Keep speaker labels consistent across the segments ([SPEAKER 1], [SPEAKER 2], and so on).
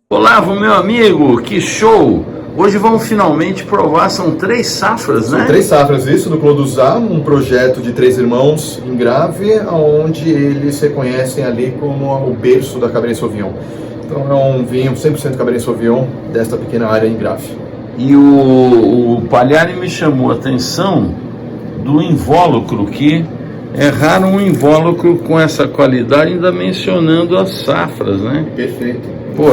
[SPEAKER 1] Olavo, meu amigo, que show! Hoje vamos finalmente provar, são 3 safras, né?
[SPEAKER 2] São 3 safras, isso, do Clos du Zat, um projeto de 3 irmãos em Grave, onde eles se reconhecem ali como o berço da Cabernet Sauvignon. Então é um vinho 100% Cabernet Sauvignon desta pequena área em Grave.
[SPEAKER 1] E o Pagliari me chamou a atenção do invólucro, que é raro um invólucro com essa qualidade, ainda mencionando as safras, né?
[SPEAKER 2] Perfeito.
[SPEAKER 1] Pô,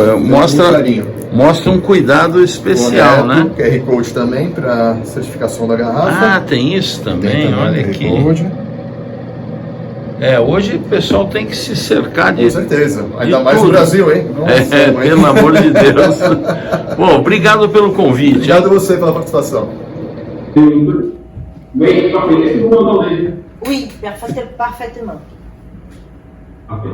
[SPEAKER 1] mostra um cuidado especial, né?
[SPEAKER 2] QR Code também para certificação da garrafa.
[SPEAKER 1] Ah, tem isso também, olha aqui.
[SPEAKER 2] Code.
[SPEAKER 1] Hoje o pessoal tem que se cercar de...
[SPEAKER 2] Com certeza, ainda mais no Brasil, hein?
[SPEAKER 1] Nossa, pelo amor de Deus. Bom, obrigado pelo convite.
[SPEAKER 2] Obrigado a você pela participação.
[SPEAKER 3] Oui, parfaitement.
[SPEAKER 4] Okay.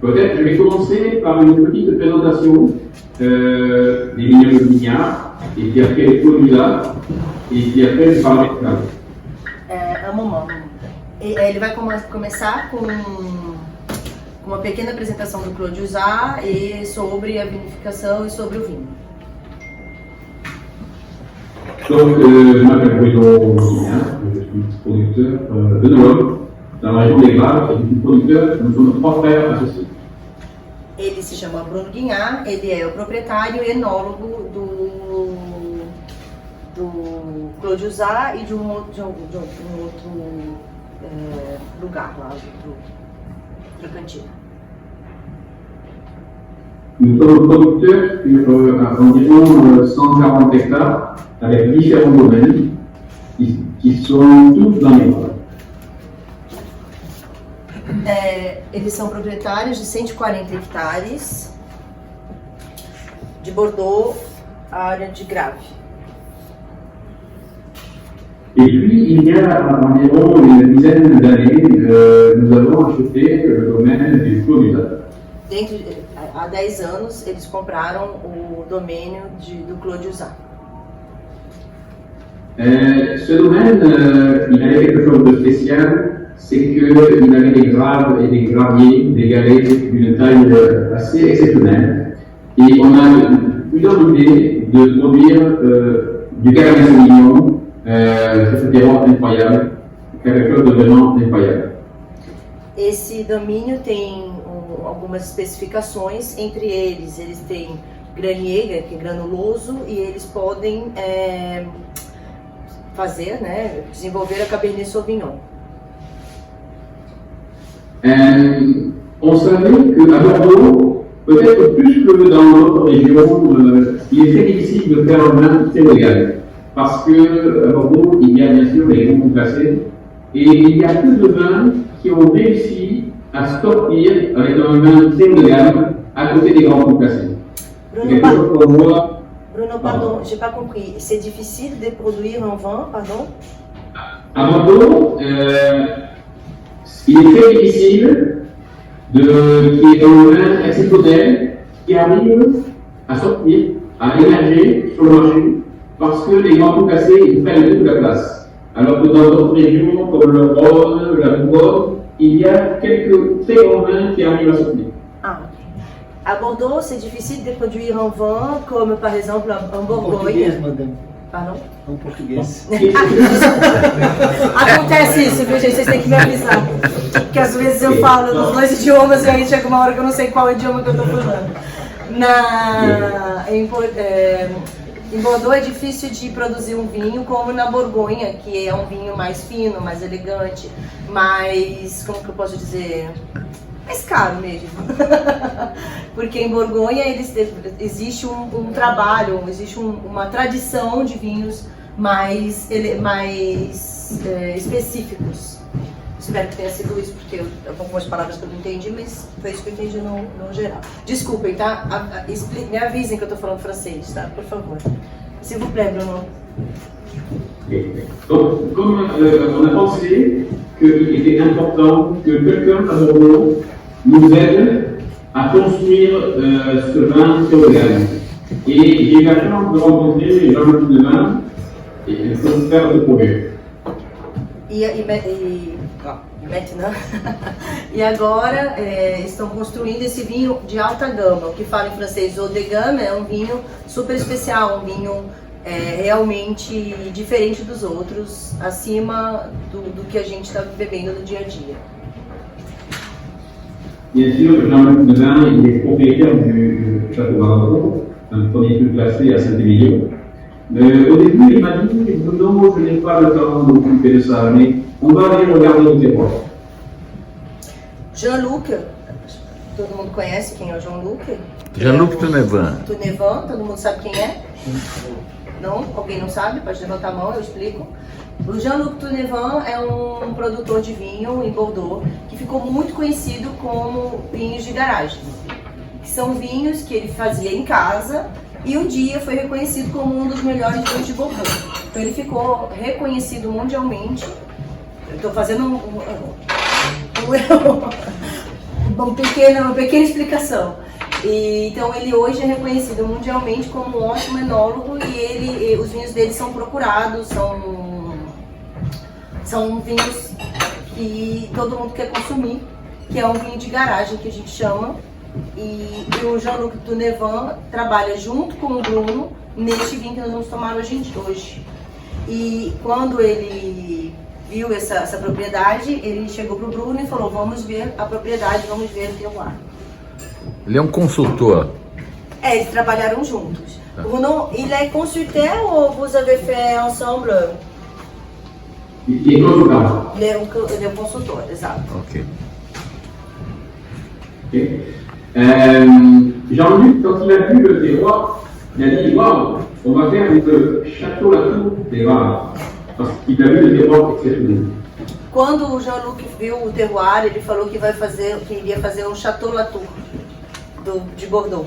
[SPEAKER 4] Peut-être je vais commencer par une petite présentation des vignobles de Mignard, et puis après les Clos du Zat, et puis après je parlerai de ça.
[SPEAKER 3] Un moment. Ele vai começar com uma pequena apresentação do Clos du Zat e sobre a vinificação e sobre o vinho.
[SPEAKER 4] Donc, je m'appelle Bruno Mignard, je suis producteur de Noël, dans la région des Graves, et je suis producteur, nous sommes 3 frères associés.
[SPEAKER 3] Ele se chama Bruno Guignard, ele é o proprietário e enólogo do Clos du Zat e de um outro lugar lá do Cantina.
[SPEAKER 4] Nous sommes producteurs sur environ 140 hectares avec différents domaines qui sont tous dans les Graves.
[SPEAKER 3] Eles são proprietários de 140 hectares de Bordeaux, área de Grave.
[SPEAKER 4] Et puis, il y a environ une dizaine d'années, nous avons acheté le domaine du Clos du Zat.
[SPEAKER 3] Há 10 anos, eles compraram o domínio do Clos du Zat.
[SPEAKER 4] Ce domaine, il avait quelque chose de spécial, c'est qu'il avait des graves et des graviers, des galets d'une taille assez exceptionnelle. Et on a plusieurs idées de produire du Cabernet Sauvignon, c'est vraiment incroyable, quelque chose de vraiment incroyable.
[SPEAKER 3] Esse domínio tem algumas especificações, entre eles têm granier, que é granuloso, e eles podem fazer, né, desenvolver a Cabernet Sauvignon.
[SPEAKER 4] On savait qu'à Bordeaux, peut-être plus que dans notre région, il est très difficile de faire un vin sénégalais. Parce qu'à Bordeaux, il y a bien sûr les grands classés, et il y a peu de vins qui ont réussi à sortir avec un vin sénégalais à côté des grands classés.
[SPEAKER 3] Bruno, pardon, j'ai pas compris. C'est difficile de produire un vin, pardon?
[SPEAKER 4] À Bordeaux, il est très difficile qu'il y ait un vin exceptionnel qui arrive à sortir, à émerger sur le marché, parce que les grands coups cassés, ils prennent toute la place. Alors que dans d'autres régions, comme le Rhône, la Bourgogne, il y a quelques très grands vins qui arrivent à sortir.
[SPEAKER 3] Ah. À Bordeaux, c'est difficile de produire un vin comme par exemple un Bourgogne. Pardon?
[SPEAKER 5] Um português.
[SPEAKER 3] Acontece isso, viu, gente? Vocês têm que me avisar. Porque às vezes eu falo nos 2 idiomas e aí chega uma hora que eu não sei qual idioma que eu tô falando. Em Bordeaux é difícil de produzir um vinho como na Borgonha, que é um vinho mais fino, mais elegante, mais, como que eu posso dizer, mais caro mesmo. Porque em Borgonha existe um trabalho, existe uma tradição de vinhos mais específicos. Espero que tenha sido isso, porque algumas palavras que eu não entendi, mas foi isso que eu entendi no geral. Desculpem, tá? Me avisem que eu tô falando francês, tá? Por favor. S'il vous plaît, Bruno.
[SPEAKER 4] Donc, comme on a pensé qu'il était important que quelqu'un à Bordeaux nous aide à construire ce vin sur le gaz. Et j'ai eu la chance de rencontrer Jean-Luc Devin et son frère de projet.
[SPEAKER 3] E agora estão construindo esse vinho de alta gama, o que fala em francês haut de gamme, é um vinho super especial, um vinho realmente diferente dos outros, acima do que a gente está bebendo no dia a dia.
[SPEAKER 4] Bien sûr, Jean-Luc Nevin, il est propriétaire du Château Barbeau, un premier cru classé à Saint-Émilion. Au début, il m'a dit non, je n'ai pas le temps de m'occuper de ça, mais on va aller regarder nos terroirs.
[SPEAKER 3] Jean-Luc, todo mundo conhece quem é o Jean-Luc?
[SPEAKER 1] Jean-Luc Tournevan.
[SPEAKER 3] Tournevan, todo mundo sabe quem é? Não? Alguém não sabe? Pode levantar a mão, eu explico. O Jean-Luc Tournevan é um produtor de vinho em Bordeaux que ficou muito conhecido como vinhos de garagem, que são vinhos que ele fazia em casa e um dia foi reconhecido como um dos melhores vinhos de Bordeaux. Então ele ficou reconhecido mundialmente. Eu estou fazendo uma pequena explicação. Então ele hoje é reconhecido mundialmente como um ótimo enólogo e os vinhos dele são procurados, são vinhos que todo mundo quer consumir, que é um vinho de garagem que a gente chama. E o Jean-Luc Tournevan trabalha junto com o Bruno neste vinho que nós vamos tomar hoje. E quando ele viu essa propriedade, ele chegou para o Bruno e falou: vamos ver a propriedade, vamos ver o terroir.
[SPEAKER 1] Ele é um consultor.
[SPEAKER 3] Eles trabalharam juntos. Bruno, il est consulteur ou vous avez fait ensemble?
[SPEAKER 4] Il est consultant.
[SPEAKER 3] Ele é um consultor, exato.
[SPEAKER 1] Ok.
[SPEAKER 4] Okay. Jean-Luc, quand il a vu le terroir, il a dit waouh, on va faire le château Latour des Vares. Parce qu'il a vu le terroir exceptionnel.
[SPEAKER 3] Quando o Jean-Luc viu o terroir, ele falou que iria fazer um Château Latour de Bordeaux.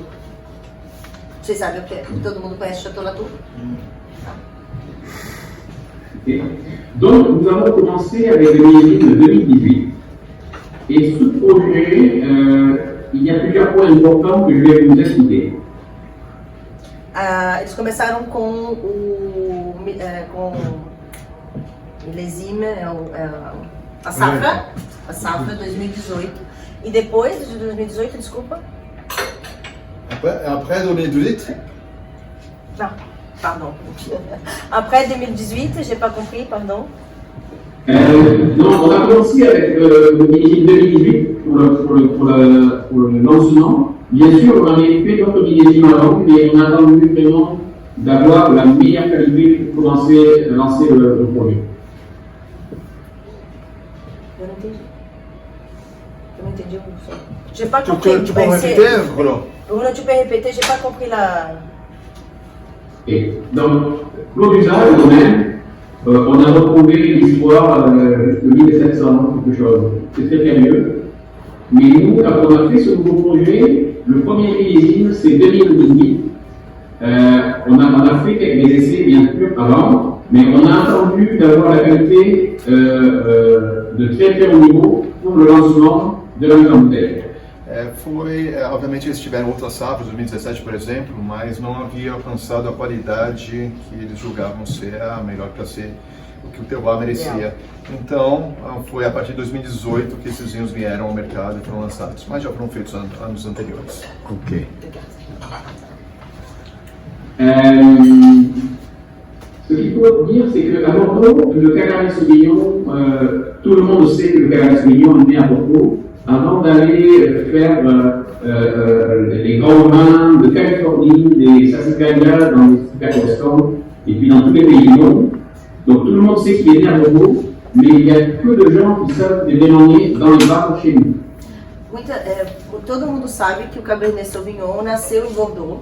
[SPEAKER 3] Vocês sabem o que é? Todo mundo conhece Château Latour?
[SPEAKER 4] Okay. Donc, nous avons commencé avec le millésime de 2018. Et ce projet, il y a plusieurs points importants que je vais vous expliquer.
[SPEAKER 3] Eles começaram com o milésime, a safra 2018. E depois de 2018, desculpa?
[SPEAKER 2] Après 2018?
[SPEAKER 3] Não, pardon. Après 2018, j'ai pas compris, pardon.
[SPEAKER 4] Donc, on a commencé avec le millésime 2018 pour le lancement. Bien sûr, on avait fait d'autres millésimes avant, mais on a attendu vraiment d'avoir la meilleure qualité pour lancer le projet.
[SPEAKER 3] Eu não entendi o som. J'ai pas
[SPEAKER 2] Tu
[SPEAKER 3] compris.
[SPEAKER 2] peux répéter, Bruno?
[SPEAKER 3] Bruno, tu peux répéter, j'ai pas compris la...
[SPEAKER 4] Et donc, Claude Usage, le domaine, on a retrouvé l'histoire de 1700, quelque chose. C'est très curieux. Mais nous, quand on a fait ce nouveau projet, le premier millésime, c'est 2018. On a fait des essais, bien sûr, avant, mais on a attendu d'avoir la qualité de très très haut niveau pour le lancement de la mise en bouteille.
[SPEAKER 2] Obviamente eles tiveram outras safras, 2017 por exemplo, mas não havia alcançado a qualidade que eles julgavam ser a melhor para ser o que o terroir merecia. Então, foi a partir de 2018 que esses vinhos vieram ao mercado e foram lançados, mas já foram feitos anos anteriores.
[SPEAKER 1] Ok.
[SPEAKER 4] Ce qu'il faut dire, c'est qu'à Bordeaux, le Cabernet Sauvignon, tout le monde sait que le Cabernet Sauvignon est né à Bordeaux. Avant d'aller faire les grands vins de Californie, des Sassicaia dans les Super et puis dans tous les pays du monde. Donc tout le monde sait qu'il est né à Bordeaux, mais il y a peu de gens qui savent dénomer dans les bars chez nous.
[SPEAKER 3] Todo mundo sabe que o Cabernet Sauvignon nasceu em Bordeaux,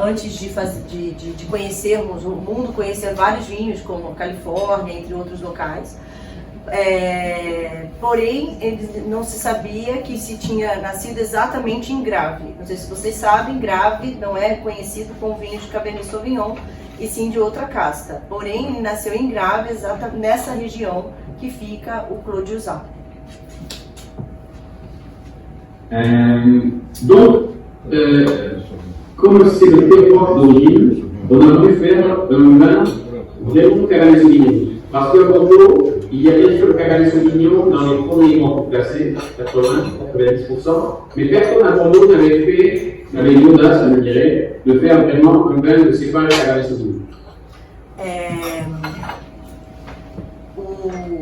[SPEAKER 3] antes de conhecermos o mundo, conhecer vários vinhos como Califórnia, entre outros locais. Porém, não se sabia que se tinha nascido exatamente em Grave. Não sei se vocês sabem, Grave não é conhecido como vinho de Cabernet Sauvignon, e sim de outra casta. Porém, ele nasceu em Grave, exatamente nessa região que fica o Clos du Zan.
[SPEAKER 4] Donc, comme c'est le terroir d'origine, on a voulu faire un vin vraiment Cabernet Sauvignon. Parce que Bordeaux, il y a bien sûr le Cabernet Sauvignon dans les premiers mois classés, 80-90%, mais personne à Bordeaux n'avait l'audace, je dirais, de faire vraiment un vin de cépage Cabernet Sauvignon.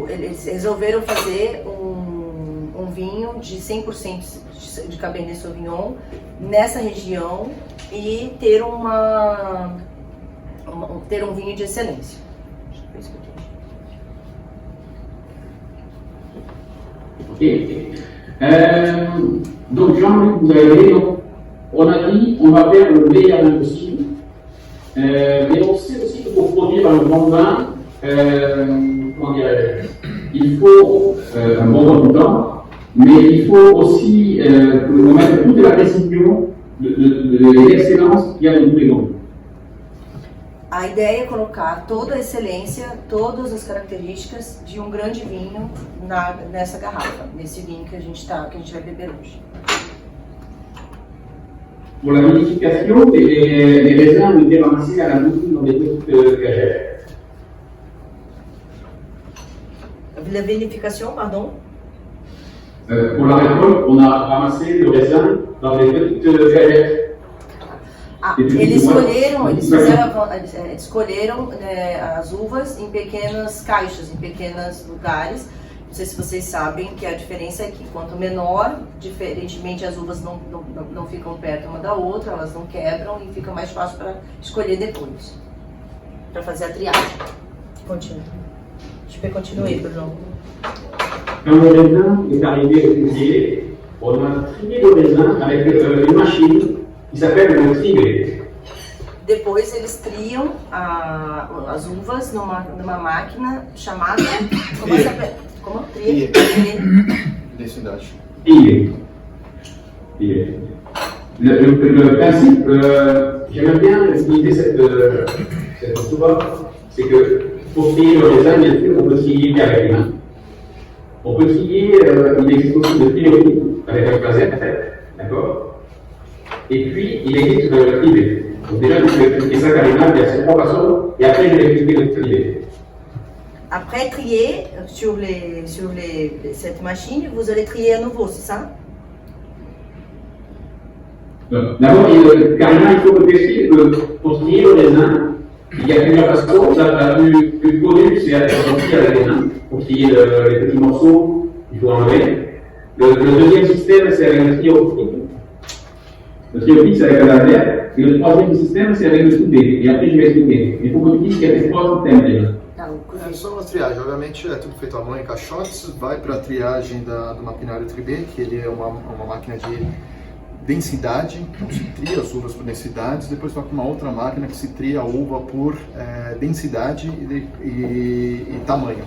[SPEAKER 3] Eles resolveram fazer um vinho de 100% de Cabernet Sauvignon nessa região e ter um vinho de excelência.
[SPEAKER 4] Ok. Donc, Jean-Luc, vous avez aidé. Donc, on a dit on va faire le meilleur vin possible. Mais on sait aussi que pour produire un bon vin, il faut un bon temps de temps, mais il faut aussi mettre toute la précision de l'excellence qu'il y a dans tous les mondes.
[SPEAKER 3] A ideia é colocar toda a excelência, todas as características de um grande vinho nessa garrafa, nesse vinho que a gente vai beber hoje.
[SPEAKER 4] Pour la vinification, les raisins ont été ramassés à la boutique dans des petites cagères.
[SPEAKER 3] La vinification, pardon?
[SPEAKER 4] Pour la récolte, on a ramassé le raisin dans des petites cagettes.
[SPEAKER 3] Eles escolheram as uvas em pequenas caixas, em pequenos lugares. Não sei se vocês sabem que a diferença é que quanto menor, diferentemente as uvas não ficam perto uma da outra, elas não quebram e fica mais fácil para escolher depois, para fazer a triagem. Continue. Je peux continuer, Bruno.
[SPEAKER 4] Quand le raisin est arrivé au cuvier, on a trié le raisin avec une machine qui s'appelle le trier.
[SPEAKER 3] Depois eles triam as uvas numa máquina chamada... Como? Trier.
[SPEAKER 2] Densidade.
[SPEAKER 4] Trier. Le principe, j'aime bien utiliser cette histoire, c'est que pour trier le raisin, bien sûr, on peut trier avec les mains. On peut trier, il existe aussi de trier avec un laser, d'accord? Et puis, il existe le trier. Donc déjà, je vais expliquer ça carrément, il y a ces trois façons, et après, je vais expliquer le trier.
[SPEAKER 3] Après trier sur cette machine, vous allez trier à nouveau, c'est ça?
[SPEAKER 4] D'abord, carrément, il faut réfléchir que pour trier le raisin, il y a plusieurs façons. La plus connue, c'est à trier avec les mains. Pour trier les petits morceaux, il faut enlever. Le deuxième système, c'est avec le trio optique. Le trio optique, c'est avec le laser. Et le troisième système, c'est avec le soudé. Et après, je vais expliquer. Il faut que tu dises qu'il y a ces trois systèmes déjà.
[SPEAKER 2] Só uma triagem, obviamente é tudo feito à mão em caixotes, vai para a triagem do maquinário Tribé, que ele é uma máquina de densidade, então se tria as uvas por densidades, depois vai para uma outra máquina que se tria a uva por densidade e tamanho.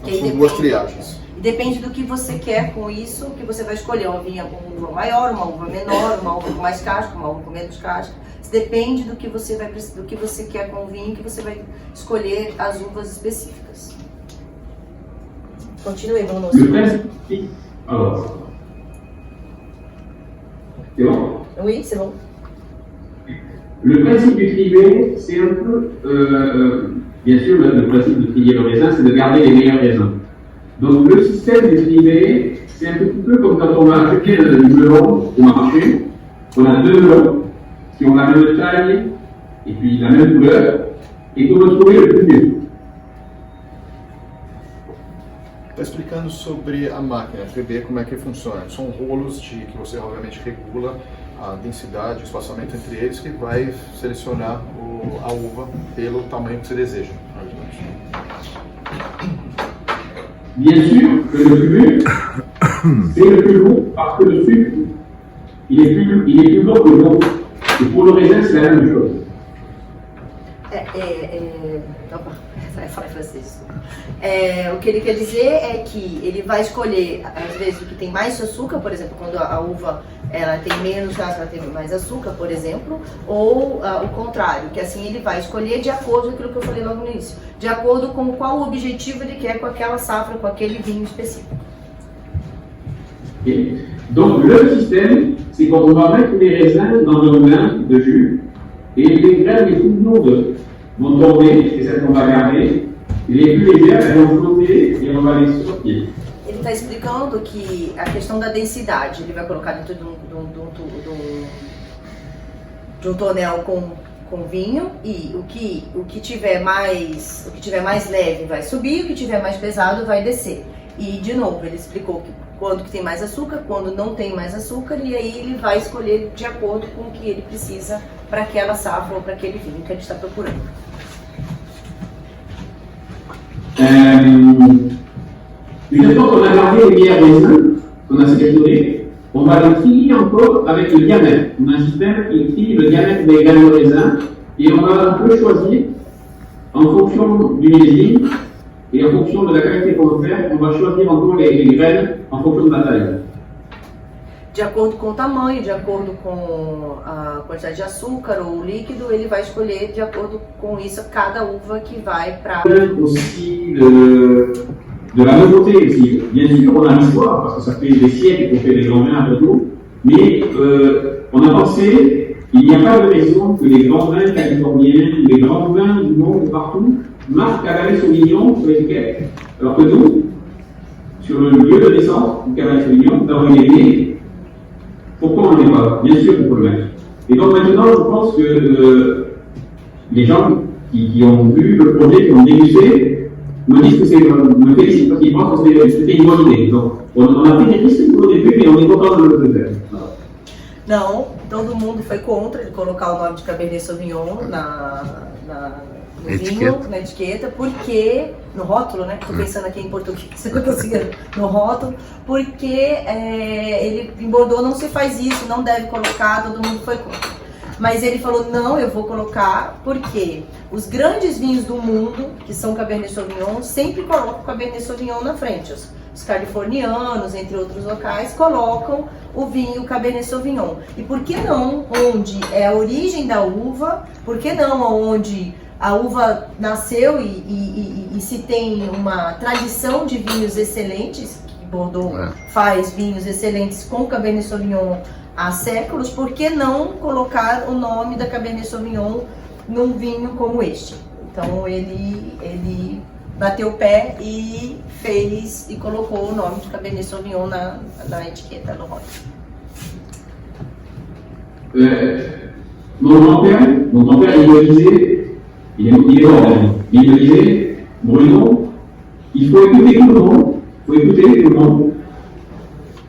[SPEAKER 2] Então são duas triagens.
[SPEAKER 3] Depende do que você quer com isso, que você vai escolher uma uva maior, uma uva menor, uma uva com mais casca, uma uva com menos casca. Depende do que você quer com o vinho, que você vai escolher as uvas específicas. Continue, Bruno.
[SPEAKER 4] Alors, c'est bon?
[SPEAKER 3] Oui, c'est bon.
[SPEAKER 4] Le principe du trier, c'est un peu, bien sûr, le principe de trier le raisin, c'est de garder les meilleurs raisins. Donc le système du trier, c'est un petit peu comme quand on va acheter du melon au marché, on a deux melons qui ont la même taille et puis la même couleur, et qu'on va trouver le plus mieux.
[SPEAKER 2] Está explicando sobre a máquina, Tribé, como é que funciona. São rolos que você obviamente regula a densidade, o espaçamento entre eles, que vai selecionar a uva pelo tamanho que você deseja.
[SPEAKER 4] Bien sûr que le fumé, c'est le plus lourd parce que le sucre, il est plus lourd que l'eau. Et pour le raisin, c'est la même chose.
[SPEAKER 3] Fala francês. O que ele quer dizer é que ele vai escolher, às vezes, o que tem mais açúcar, por exemplo, quando a uva ela tem menos casca, ela tem mais açúcar, por exemplo, ou o contrário, que assim ele vai escolher de acordo com aquilo que eu falei logo no início, de acordo com qual objetivo ele quer com aquela safra, com aquele vinho específico.
[SPEAKER 4] Okay. Donc le système, c'est qu'on va mettre les raisins dans un moulin de jus, et les graines les plus lourdes vont tomber, et celles qu'on va garder, Et les plus légères, elles vont flotter et on va les sortir.
[SPEAKER 3] Ele está explicando que a questão da densidade, ele vai colocar dentro de um tonel com vinho e o que tiver mais leve vai subir, o que tiver mais pesado vai descer. E de novo, ele explicou que quando que tem mais açúcar, quando não tem mais açúcar, e aí ele vai escolher de acordo com o que ele precisa para aquela safra ou para aquele vinho que ele está procurando.
[SPEAKER 4] Une fois qu'on a gardé les meilleurs raisins, qu'on a sélectionnés, on va les trier encore avec le diamètre. On a un système qui trie le diamètre des graines de raisin et on peut choisir en fonction du millésime et en fonction de la qualité qu'on veut faire, on va choisir encore les graines en fonction de la taille.
[SPEAKER 3] De acordo com o tamanho, de acordo com a quantidade de açúcar ou líquido, ele vai escolher de acordo com isso cada uva que vai para...
[SPEAKER 4] Aussi de la nouveauté aussi. Bien sûr, on a l'histoire, parce que ça fait des siècles qu'on fait des grands vins après tout, mais on a pensé, il n'y a pas de raison que les grands vins californiens, les grands vins du monde partout, marquent Cabernet Sauvignon sur l'étiquette. Alors que nous, sur le lieu de naissance du Cabernet Sauvignon, nous avons une idée. Pourquoi on ne l'est pas? Bien sûr qu'on peut le mettre. Et donc maintenant, je pense que les gens qui ont vu le projet, qui ont dégusté, me disent que me félicitent parce qu'ils pensent que c'était une bonne idée. Donc on a pris des risques au début, mais on est content de le faire.
[SPEAKER 3] Não, todo mundo foi contra ele colocar o nome de Cabernet Sauvignon no vinho, na etiqueta, porque, no rótulo, né? Tô pensando aqui em português, eu tô conseguindo, no rótulo, porque ele em Bordeaux não se faz isso, não deve colocar, todo mundo foi contra. Mas ele falou, não, eu vou colocar, porque os grandes vinhos do mundo, que são Cabernet Sauvignon, sempre colocam Cabernet Sauvignon na frente. Os californianos, entre outros locais, colocam o vinho Cabernet Sauvignon. E por que não onde é a origem da uva, por que não onde a uva nasceu e se tem uma tradição de vinhos excelentes, que Bordeaux faz vinhos excelentes com Cabernet Sauvignon há séculos, por que não colocar o nome da Cabernet Sauvignon num vinho como este? Então ele bateu o pé e fez e colocou o nome de Cabernet Sauvignon na etiqueta do rótulo.
[SPEAKER 4] Mon grand-père, il me disait, il est mort, il me disait, Bruno, il faut écouter tout le monde,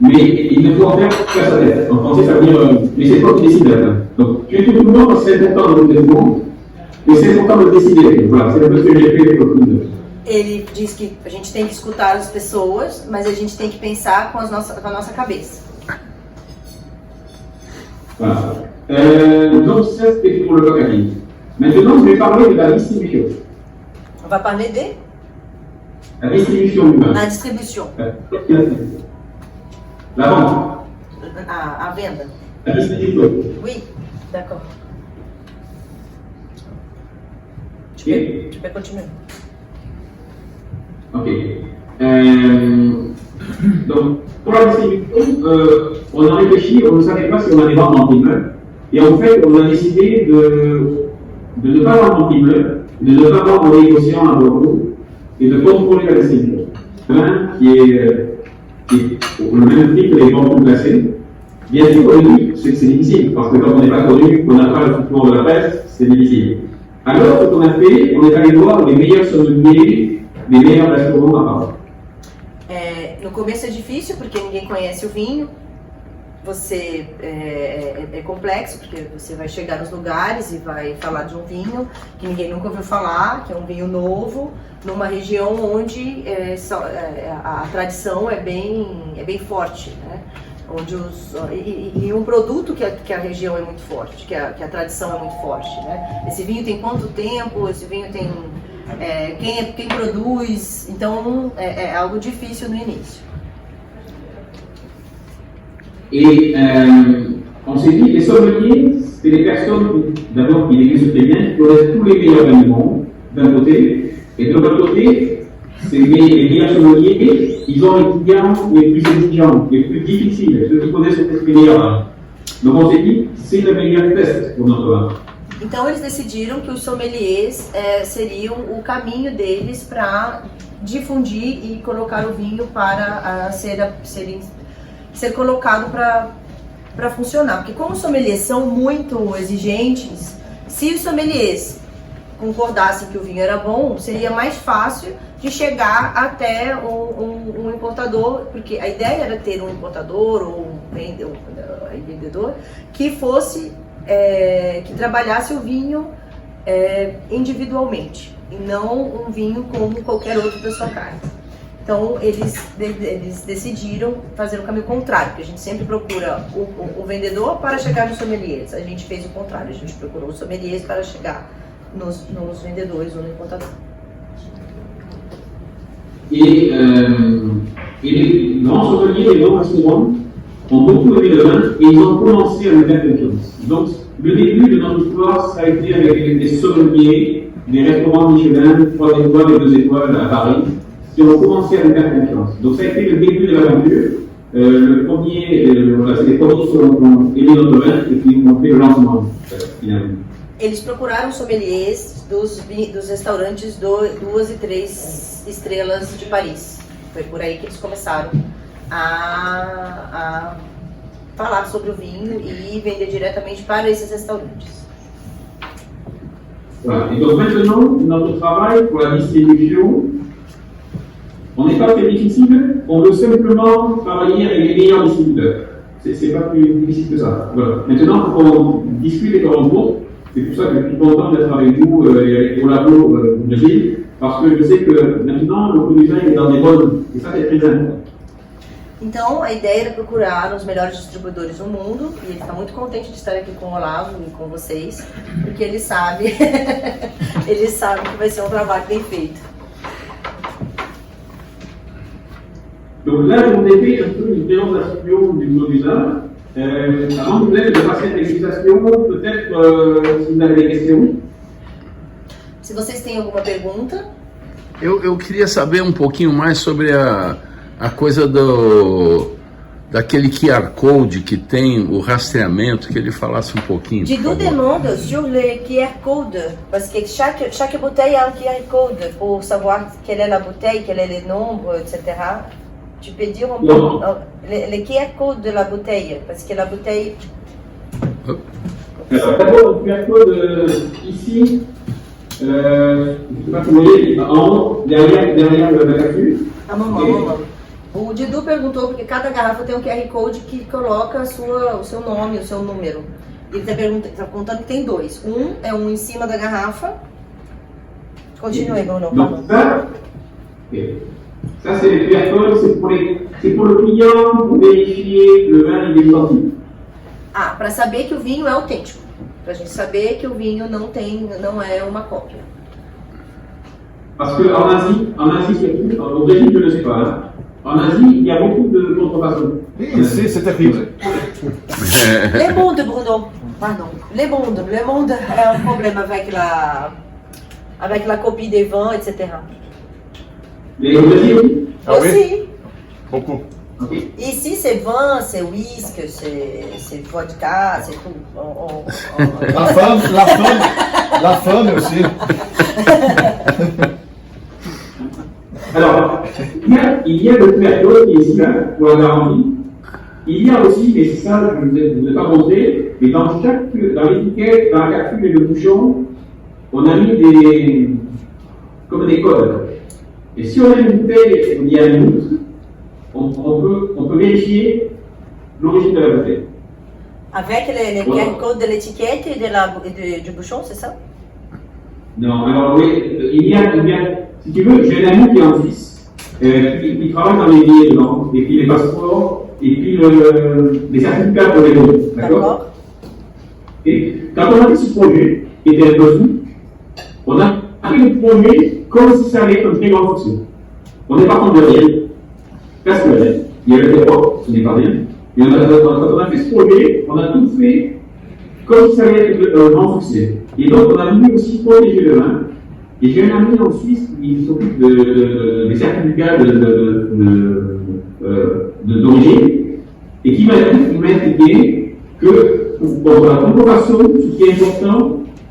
[SPEAKER 4] mais il ne faut en faire qu'à sa tête. En français, ça veut dire, mais c'est toi qui décides là. Donc, tu écoutes tout le monde parce que c'est important de écouter tout le monde, mais c'est important de décider. Voilà, c'est un peu ce que j'ai fait avec le coup.
[SPEAKER 3] Ele diz que a gente tem que escutar as pessoas, mas a gente tem que pensar com a nossa cabeça.
[SPEAKER 4] Voilà. Donc ça c'était pour le packaging. Maintenant je vais parler de la distribution.
[SPEAKER 3] On va parler de
[SPEAKER 4] la distribution du vin.
[SPEAKER 3] La distribution.
[SPEAKER 4] La vente.
[SPEAKER 3] A venda.
[SPEAKER 4] La distribution.
[SPEAKER 3] Oui, d'accord. Tu peux continuer.
[SPEAKER 4] Ok. Donc, pour la distribution, on a réfléchi, on ne savait pas si on allait vendre en primeur. Et en fait, on a décidé de ne pas vendre en primeur, de ne pas vendre aux négociants à Bordeaux et de contrôler la distribution. Un qui est au même prix que les ventes classées. Bien sûr, au début, c'est difficile, parce que quand on n'est pas connu, on n'a pas le support de la presse, c'est difficile. Alors, ce qu'on a fait, on est allé voir les meilleurs sommeliers, les meilleurs restaurants à Paris.
[SPEAKER 3] No começo é difícil porque ninguém conhece o vinho, você é complexo porque você vai chegar nos lugares e vai falar de um vinho que ninguém nunca ouviu falar, que é um vinho novo, numa região onde a tradição é bem forte, né? Onde e um produto que a região é muito forte, que a tradição é muito forte, né? Esse vinho tem quanto tempo? Esse vinho tem quem produz? Então é algo difícil no início.
[SPEAKER 4] Et on s'est dit, les sommeliers, c'est les personnes d'abord qui dégustent très bien, qui connaissent tous les meilleurs vins du monde, d'un côté, et de l'autre côté, c'est les meilleurs sommeliers, ils ont les clients les plus exigeants, les plus difficiles, ceux qui connaissent les meilleurs. Donc on s'est dit, c'est le meilleur test pour notre vin.
[SPEAKER 3] Então eles decidiram que os sommeliers seriam o caminho deles para difundir e colocar o vinho para ser colocado para funcionar. Porque como os sommeliers são muito exigentes, se os sommeliers concordassem que o vinho era bom, seria mais fácil de chegar até um importador, porque a ideia era ter um importador ou um vendedor que fosse que trabalhasse o vinho individualmente e não um vinho como qualquer outro da sua casa. Então eles decidiram fazer o caminho contrário, porque a gente sempre procura o vendedor para chegar nos sommeliers. A gente fez o contrário, a gente procurou os sommeliers para chegar nos vendedores ou no importador.
[SPEAKER 4] Et les grands sommeliers, les grands restaurants ont beaucoup aimé le vin et ils ont commencé à nous faire confiance. Donc, le début de notre histoire, ça a été avec des sommeliers, des restaurants Michelin, 3 étoiles et 2 étoiles à Paris, qui ont commencé à nous faire confiance. Donc, ça a été le début de l'aventure. Le premier, c'est les premiers qui ont aimé notre vin et qui ont fait le lancement, finalement.
[SPEAKER 3] Eles procuraram sommeliers dos restaurantes 2 e 3 estrelas de Paris. Foi por aí que eles começaram a falar sobre o vinho e vender diretamente para esses restaurantes.
[SPEAKER 4] Voilà. Et donc maintenant, notre travail pour la distribution, on n'est pas très difficile, on veut simplement travailler avec les meilleurs distributeurs. C'est pas plus difficile que ça. Voilà. Maintenant, on discute et qu'on rencontre. C'est pour ça que je suis content d'être avec vous et avec vos labos au Brésil, parce que je sais que maintenant le produit est dans des bonnes, et ça c'est très important.
[SPEAKER 3] Então, a ideia era procurar os melhores distribuidores do mundo, e ele está muito contente de estar aqui com o Olavo e com vocês, porque ele sabe, ele sabe que vai ser um trabalho bem feito.
[SPEAKER 4] Donc là, je vous ai fait un peu une présentation du Globusal. Avant de passer à l'explication, peut-être si vous avez des questions.
[SPEAKER 3] Se vocês têm alguma pergunta.
[SPEAKER 1] Eu queria saber um pouquinho mais sobre a coisa daquele QR Code que tem o rastreamento, que ele falasse um pouquinho.
[SPEAKER 3] Dites-nous des noms sur le QR Code, parce que chaque bouteille a un QR Code pour savoir quelle est la bouteille, quel est le nombre, etc. Tu peux dire un peu le QR Code de la bouteille, parce que la bouteille...
[SPEAKER 4] Alors d'abord, le QR Code ici, je ne sais pas si vous voyez, en haut, derrière la capsule.
[SPEAKER 3] A mamãe. O Didu perguntou porque cada garrafa tem um QR Code que coloca o seu nome, o seu número. Ele está contando que tem 2. Um é um em cima da garrafa. Continue, Bruno.
[SPEAKER 4] Donc ça c'est le QR Code, c'est pour le client pour vérifier le vin il est authentique.
[SPEAKER 3] Ah, para saber que o vinho é autêntico. Para a gente saber que o vinho não é uma cópia.
[SPEAKER 4] Parce qu'en Asie surtout, au Brésil je ne sais pas, hein. En Asie il y a beaucoup de contrefaçons.
[SPEAKER 2] Ici, c'est terrible.
[SPEAKER 3] Le monde, Bruno. Pardon. Le monde é um problème avec la copie des vins, etc.
[SPEAKER 4] Mais au Brésil
[SPEAKER 2] Ah oui?
[SPEAKER 3] Aussi.
[SPEAKER 2] Beaucoup.
[SPEAKER 4] okay.
[SPEAKER 3] Ici, c'est vin, c'est whisky, c'est vodka, c'est tout.
[SPEAKER 2] La femme aussi.
[SPEAKER 4] Alors, il y a le QR Code qui est ici, là, pour la garantie. Il y a aussi, et c'est ça, je ne vous ai pas montré, mais dans l'étiquette, dans la capsule et le bouchon, on a mis comme des codes. Et si on a une bouteille, il y a une goutte, on peut vérifier l'origine de la bouteille.
[SPEAKER 3] Avec le QR code de l'étiquette et du bouchon, c'est ça?
[SPEAKER 4] Non, alors oui, il y a, si tu veux, j'ai un ami qui est en Suisse, qui travaille dans les billets dedans, et puis les passeports, et puis les certificats pour les vols. D'accord? Et quand on a fait ce projet, qui était un peu fou, on a fait le projet comme si ça allait être un très grand succès. On n'est pas contre de rien, presque rien. Il y avait des droits, ce n'est pas rien. Et quand on a fait ce projet, on a tout fait comme si ça allait être un grand succès. Et donc, on a voulu aussi protéger le vin. Et j'ai un ami en Suisse qui s'occupe des certificats d'origine et qui m'a expliqué que pour la contrefaçon, ce qui est important,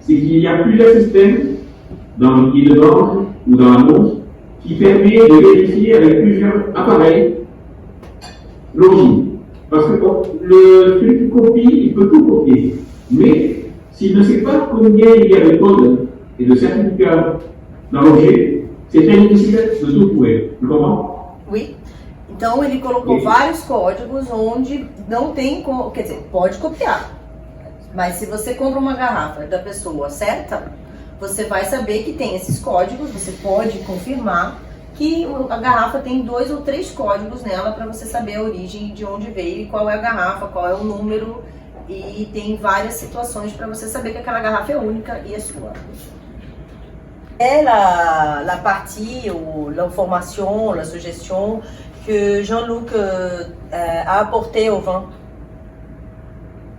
[SPEAKER 4] c'est qu'il y a plusieurs systèmes dans le guide d'ordre ou dans la montre qui permet de vérifier avec plusieurs appareils l'origine. Parce que celui qui copie, il peut tout copier. Mais s'il ne sait pas combien il y a de codes et de certificats dans l'objet, c'est très difficile de tout trouver. Tu comprends?
[SPEAKER 3] Oui. Então ele colocou vários códigos onde não tem como, quer dizer, pode copiar. Mas se você compra uma garrafa da pessoa certa, você vai saber que tem esses códigos, você pode confirmar que a garrafa tem 2 ou 3 códigos nela para você saber a origem, de onde veio e qual é a garrafa, qual é o número, e tem várias situações para você saber que aquela garrafa é única e é sua. É la partie ou l'information, la suggestion que Jean-Luc a apporté au vin.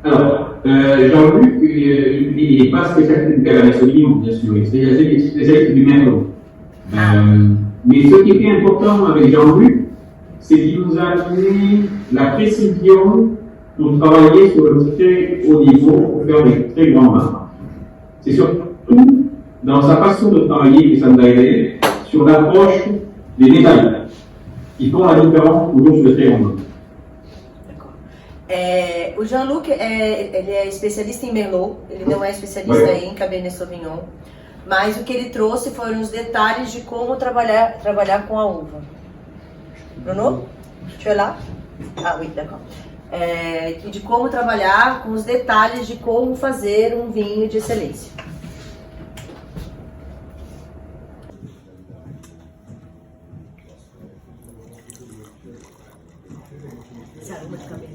[SPEAKER 4] Alors, Jean-Luc, il n'est pas spécialiste de la Sauvignon, bien sûr, il est spécialiste du Merlot. Mais ce qui était important avec Jean-Luc, c'est qu'il nous a donné la précision pour travailler sur le très haut niveau, pour faire des très grands vins. C'est surtout dans sa façon de travailler que ça nous a aidé sur l'approche des détails qui font la différence toujours sur le très grand vin.
[SPEAKER 3] O Jean-Luc ele é especialista em Merlot, ele não é especialista em Cabernet Sauvignon, mas o que ele trouxe foram os detalhes de como trabalhar com a uva. Bruno, tu es là? Ah oui, d'accord. De como trabalhar com os detalhes de como fazer um vinho de excelência. Essa aroma de cabernet.